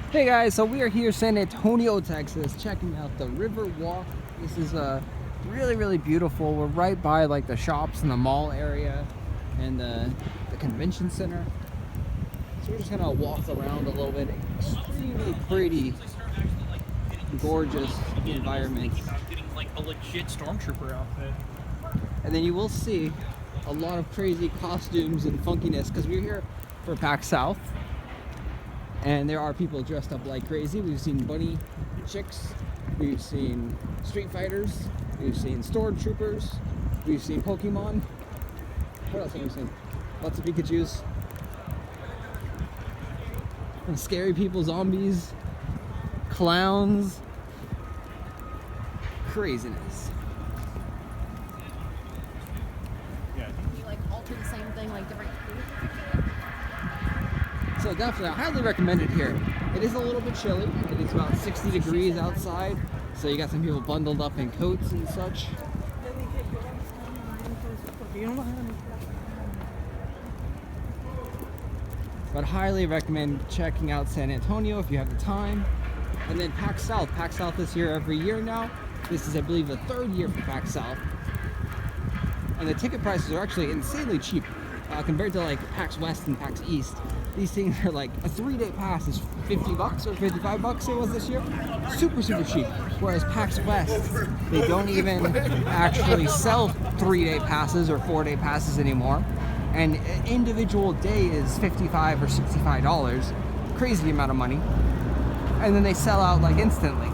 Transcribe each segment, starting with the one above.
Hey guys, so we are here in San Antonio, Texas, checking out the River Walk. This is really beautiful. We're right by like the shops and the mall area and the convention center. So we're just gonna walk around a little bit. Extremely pretty, gorgeous environment. Getting like a legit stormtrooper outfit. And then you will see a lot of crazy costumes and funkiness because we're here for PAX South. And there are people dressed up like crazy. We've seen bunny chicks, we've seen street fighters, we've seen stormtroopers, we've seen Pokemon. What else have we seen? Lots of Pikachus. And scary people, zombies, clowns, craziness. Yeah. You like alter the same thing like different food? So definitely, I highly recommend it here. It is a little bit chilly. It is about 60 degrees outside. So you got some people bundled up in coats and such. But highly recommend checking out San Antonio if you have the time. And then PAX South. PAX South is here every year now. This is, I believe, the third year for PAX South. And the ticket prices are actually insanely cheap compared to like PAX West and PAX East. These things are like a 3-day pass is $50 or $55 it was this year. Super cheap. Whereas PAX West, they don't even actually sell 3-day passes or 4-day passes anymore. And an individual day is $55 or $65. Crazy amount of money. And then they sell out like instantly.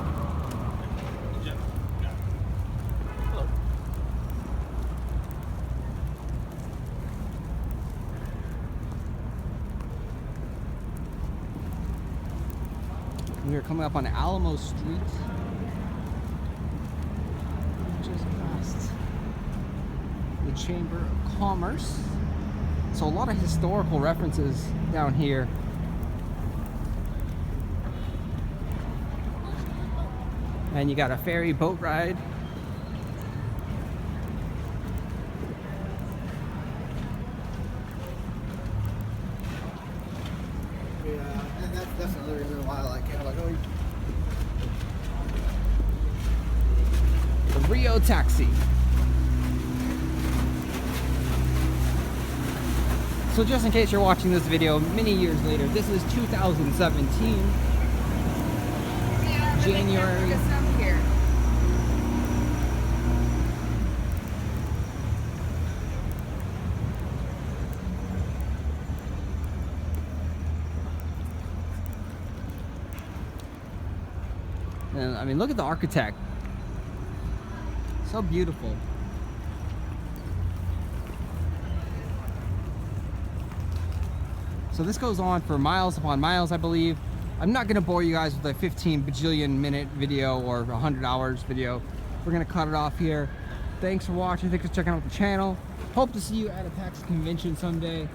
We are coming up on Alamo Street, just past the Chamber of Commerce. So a lot of historical references down here. And you got a ferry boat ride. Yeah, and that's another reason why I like it. Like, oh, The Rio Taxi. So just in case you're watching this video many years later, this is 2017. January. Here. And I mean, look at the architect. So beautiful. So this goes on for miles upon miles, I believe. I'm not gonna bore you guys with a 15 bajillion minute video or 100 hours video. We're gonna cut it off here. Thanks for watching, thanks for checking out the channel. Hope to see you at a PAX convention someday.